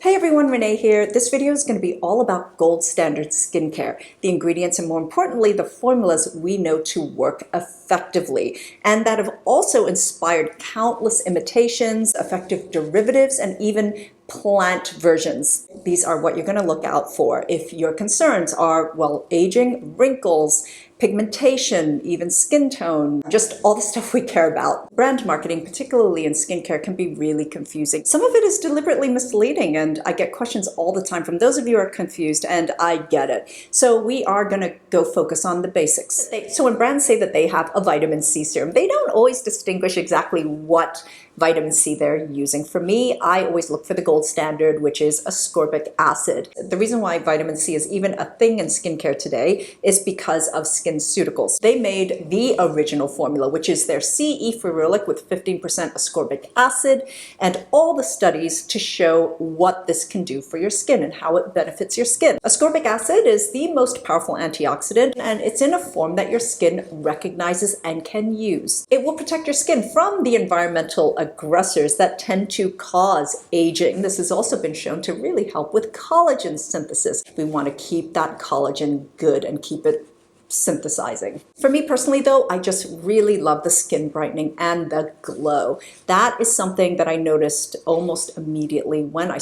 Hey everyone, Renee here. This video is going to be all about gold standard skincare, the ingredients and more importantly, the formulas we know to work effectively and that have also inspired countless imitations, effective derivatives, and even plant versions. These are what you're going to look out for if your concerns are, well, aging, wrinkles, pigmentation, even skin tone, just all the stuff we care about. Brand marketing, particularly in skincare, can be really confusing. Some of it is deliberately misleading, and I get questions all the time from those of you who are confused, and I get it. So we are going to go focus on the basics. So when brands say that they have a vitamin C serum, they don't always distinguish exactly what vitamin C they're using. For me, I always look for the gold standard, which is ascorbic acid. The reason why vitamin C is even a thing in skincare today is because of Skinceuticals. They made the original formula, which is their C E Ferulic with 15% ascorbic acid, and all the studies to show what this can do for your skin and how it benefits your skin. Ascorbic acid is the most powerful antioxidant, and it's in a form that your skin recognizes and can use. It will protect your skin from the environmental aggressors that tend to cause aging. This has also been shown to really help with collagen synthesis. We want to keep that collagen good and keep it synthesizing. For me personally though, I just really love the skin brightening and the glow. That is something that I noticed almost immediately when I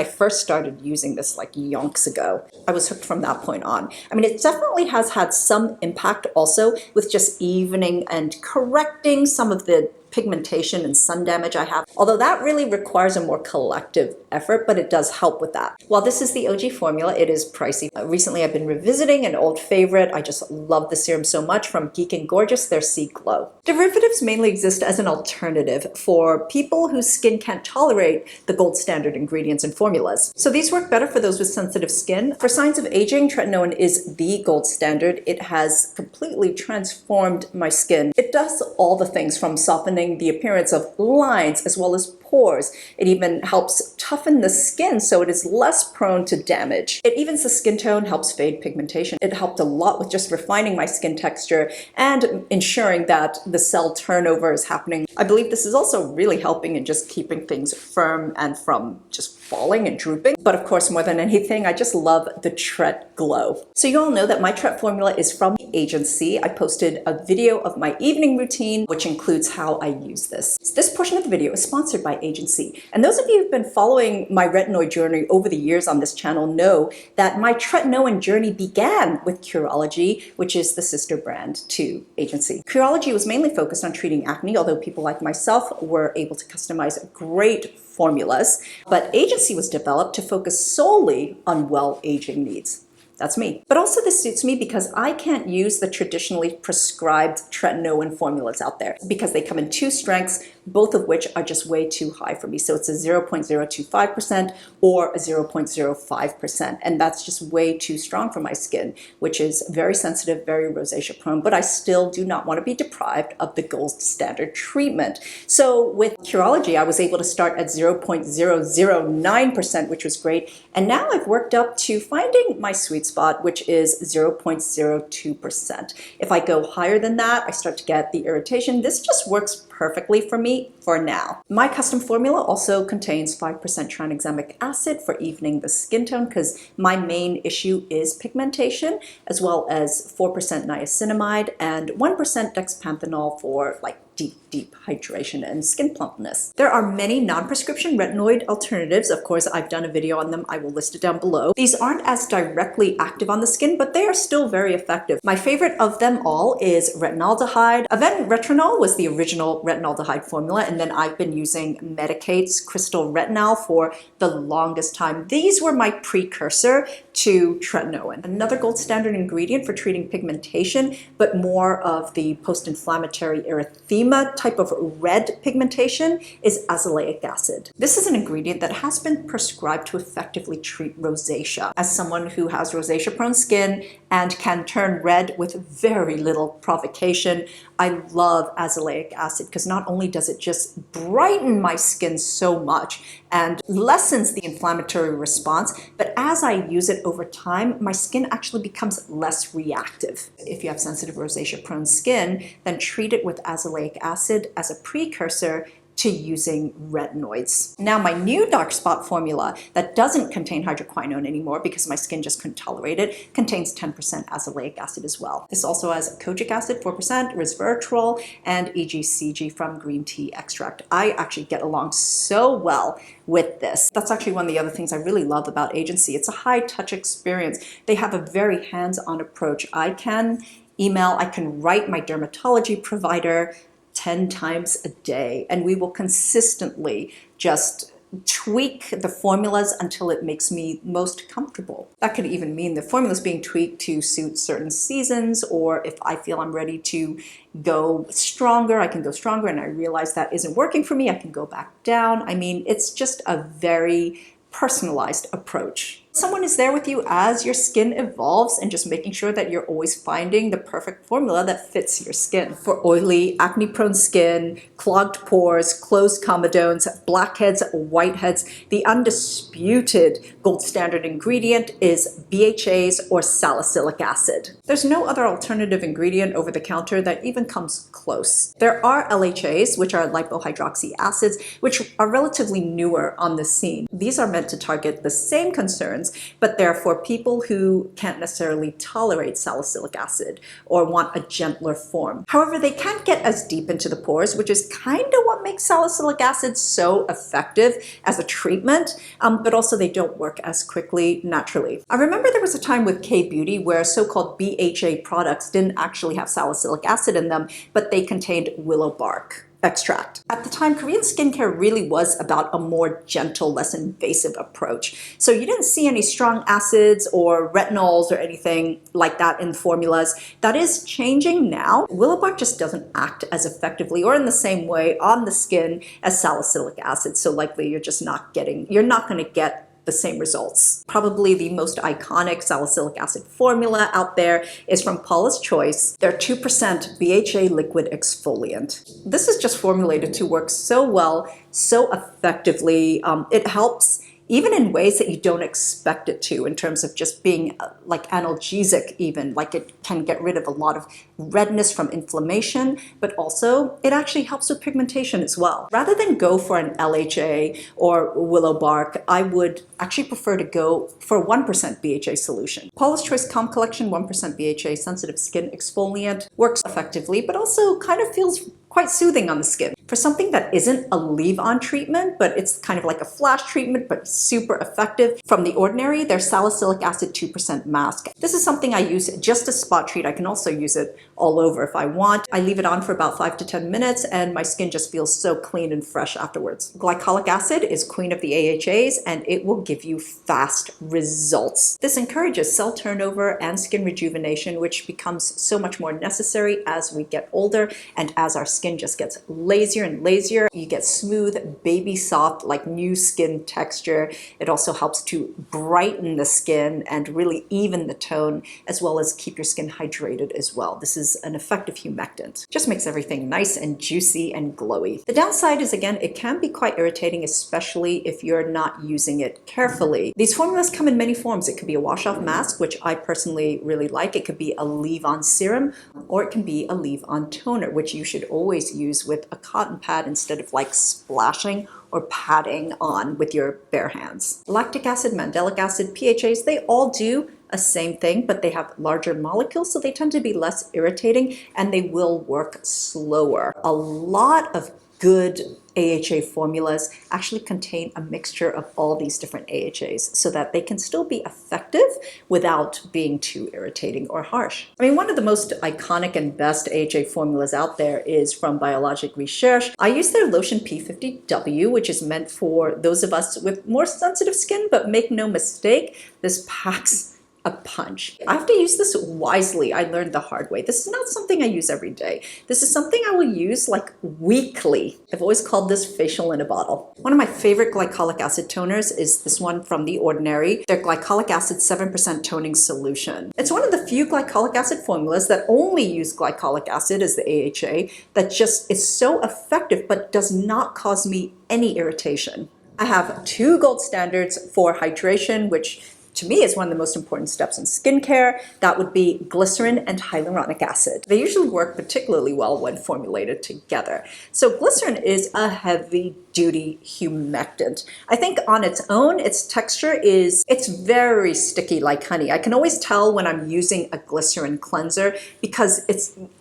first started using this like yonks ago. I was hooked from that point on. I mean, it definitely has had some impact also with just evening and correcting some of the pigmentation and sun damage I have, although that really requires a more collective effort, but it does help with that. While this is the OG formula, it is pricey. Recently I've been revisiting an old favorite. I just love the serum so much from Geek and Gorgeous, their Sea Glow. Derivatives mainly exist as an alternative for people whose skin can't tolerate the gold standard ingredients and formulas. So these work better for those with sensitive skin. For signs of aging, Tretinoin is the gold standard. It has completely transformed my skin. It does all the things from softening the appearance of lines as well as pores. It even helps toughen the skin so it is less prone to damage. It evens the skin tone, helps fade pigmentation. It helped a lot with just refining my skin texture and ensuring that the cell turnover is happening. I believe this is also really helping in just keeping things firm and from just falling and drooping. But of course, more than anything, I just love the Tret Glow. So you all know that my Tret formula is from the agency. I posted a video of my evening routine, which includes how I use this. This portion of the video is sponsored by agency. And those of you who've been following my retinoid journey over the years on this channel know that my Tretinoin journey began with Curology, which is the sister brand to agency. Curology was mainly focused on treating acne, although people like myself were able to customize great formulas, but agency was developed to focus solely on well-aging needs. That's me. But also this suits me because I can't use the traditionally prescribed Tretinoin formulas out there because they come in two strengths, both of which are just way too high for me. So it's a 0.025% or a 0.05%. And that's just way too strong for my skin, which is very sensitive, very rosacea prone, but I still do not want to be deprived of the gold standard treatment. So with Curology, I was able to start at 0.009%, which was great. And now I've worked up to finding my sweet spot, which is 0.02%. If I go higher than that, I start to get the irritation. This just works perfectly for me for now. My custom formula also contains 5% tranexamic acid for evening the skin tone because my main issue is pigmentation, as well as 4% niacinamide and 1% dexpanthenol for like deep hydration and skin plumpness. There are many non-prescription retinoid alternatives. Of course, I've done a video on them. I will list it down below. These aren't as directly active on the skin, but they are still very effective. My favorite of them all is retinaldehyde. Retinol was the original retinaldehyde formula, and then I've been using Medicaid's Crystal Retinal for the longest time. These were my precursor to Tretinoin. Another gold standard ingredient for treating pigmentation, but more of the post-inflammatory erythema type of red pigmentation, is Azelaic Acid. This is an ingredient that has been prescribed to effectively treat rosacea. As someone who has rosacea-prone skin and can turn red with very little provocation, I love Azelaic Acid because not only does it just brighten my skin so much and lessens the inflammatory response, but as I use it over time, my skin actually becomes less reactive. If you have sensitive rosacea-prone skin, then treat it with Azelaic Acid as a precursor to using retinoids. Now, my new dark spot formula that doesn't contain hydroquinone anymore because my skin just couldn't tolerate it contains 10% azelaic acid as well. This also has kojic acid, 4%, resveratrol, and EGCG from green tea extract. I actually get along so well with this. That's actually one of the other things I really love about Agency. It's a high-touch experience. They have a very hands-on approach. I can email, I can write my dermatology provider 10 times a day, and we will consistently just tweak the formulas until it makes me most comfortable. That could even mean the formula's being tweaked to suit certain seasons, or if I feel I'm ready to go stronger, I can go stronger, and I realize that isn't working for me, I can go back down. I mean, it's just a very personalized approach. Someone is there with you as your skin evolves and just making sure that you're always finding the perfect formula that fits your skin. For oily, acne-prone skin, clogged pores, closed comedones, blackheads, whiteheads, the undisputed gold standard ingredient is BHAs or salicylic acid. There's no other alternative ingredient over the counter that even comes close. There are LHAs, which are lipohydroxy acids, which are relatively newer on the scene. These are meant to target the same concerns, but they're for people who can't necessarily tolerate salicylic acid or want a gentler form. However, they can't get as deep into the pores, which is kind of what makes salicylic acid so effective as a treatment, but also they don't work as quickly naturally. I remember there was a time with K-Beauty where so-called BHA products didn't actually have salicylic acid in them, but they contained willow bark extract. At the time, Korean skincare really was about a more gentle, less invasive approach. So you didn't see any strong acids or retinols or anything like that in formulas. That is changing now. Willow bark just doesn't act as effectively or in the same way on the skin as salicylic acid. So likely you're not going to get the same results. Probably the most iconic salicylic acid formula out there is from Paula's Choice. Their 2% BHA liquid exfoliant. This is just formulated to work so well, so effectively. It helps even in ways that you don't expect it to, in terms of just being like analgesic even, like it can get rid of a lot of redness from inflammation, but also it actually helps with pigmentation as well. Rather than go for an LHA or willow bark, I would actually prefer to go for 1% BHA solution. Paula's Choice Calm Collection 1% BHA sensitive skin exfoliant works effectively, but also kind of feels quite soothing on the skin. For something that isn't a leave-on treatment, but it's kind of like a flash treatment, but super effective, from The Ordinary, their Salicylic Acid 2% mask. This is something I use just as spot treat. I can also use it all over if I want. I leave it on for about 5 to 10 minutes, and my skin just feels so clean and fresh afterwards. Glycolic acid is queen of the AHAs, and it will give you fast results. This encourages cell turnover and skin rejuvenation, which becomes so much more necessary as we get older and as our skin just gets lazier and lazier. You get smooth, baby soft, like new skin texture. It also helps to brighten the skin and really even the tone, as well as keep your skin hydrated as well. This is an effective humectant. Just makes everything nice and juicy and glowy. The downside is, again, it can be quite irritating, especially if you're not using it carefully. These formulas come in many forms. It could be a wash-off mask, which I personally really like. It could be a leave-on serum, or it can be a leave-on toner, which you should always use with a cotton pad instead of like splashing or patting on with your bare hands. Lactic acid, mandelic acid, PHAs, they all do a same thing, but they have larger molecules, so they tend to be less irritating and they will work slower. A lot of good AHA formulas actually contain a mixture of all these different AHAs so that they can still be effective without being too irritating or harsh. I mean, one of the most iconic and best AHA formulas out there is from Biologic Research. I use their Lotion P50W, which is meant for those of us with more sensitive skin, but make no mistake, this packs a punch. I have to use this wisely. I learned the hard way. This is not something I use every day. This is something I will use like weekly. I've always called this facial in a bottle. One of my favorite glycolic acid toners is this one from The Ordinary, their Glycolic Acid 7% toning solution. It's one of the few glycolic acid formulas that only use glycolic acid as the AHA that just is so effective but does not cause me any irritation. I have 2 gold standards for hydration, which to me is one of the most important steps in skincare. That would be glycerin and hyaluronic acid. They usually work particularly well when formulated together. So glycerin is a heavy-duty humectant. I think on its own, its texture it's very sticky like honey. I can always tell when I'm using a glycerin cleanser because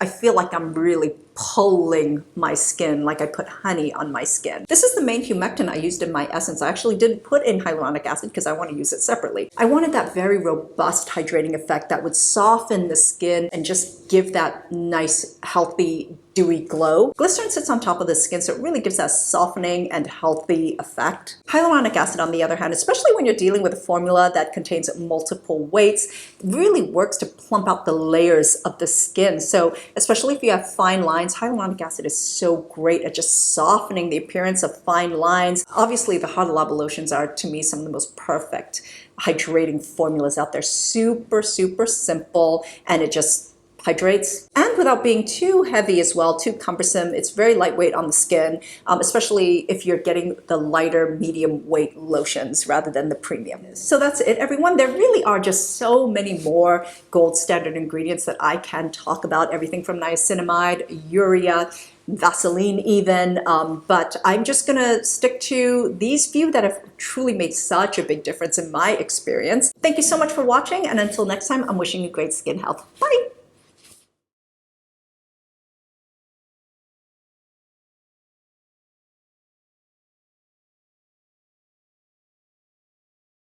I feel like I'm really pulling my skin, like I put honey on my skin. This is the main humectant I used in my essence. I actually didn't put in hyaluronic acid because I want to use it separately. I wanted that very robust hydrating effect that would soften the skin and just give that nice, healthy, dewy glow. Glycerin sits on top of the skin, so it really gives that softening and healthy effect. Hyaluronic acid, on the other hand, especially when you're dealing with a formula that contains multiple weights, really works to plump out the layers of the skin. So especially if you have fine lines, hyaluronic acid is so great at just softening the appearance of fine lines. Obviously, the Hada Labo lotions are, to me, some of the most perfect hydrating formulas out there. Super, super simple, and it just hydrates, and without being too heavy as well, too cumbersome. It's very lightweight on the skin, especially if you're getting the lighter medium weight lotions rather than the premium. So that's it, everyone. There really are just so many more gold standard ingredients that I can talk about, everything from niacinamide, urea, Vaseline even, but I'm just gonna stick to these few that have truly made such a big difference in my experience. Thank you so much for watching, and until next time, I'm wishing you great skin health. Bye!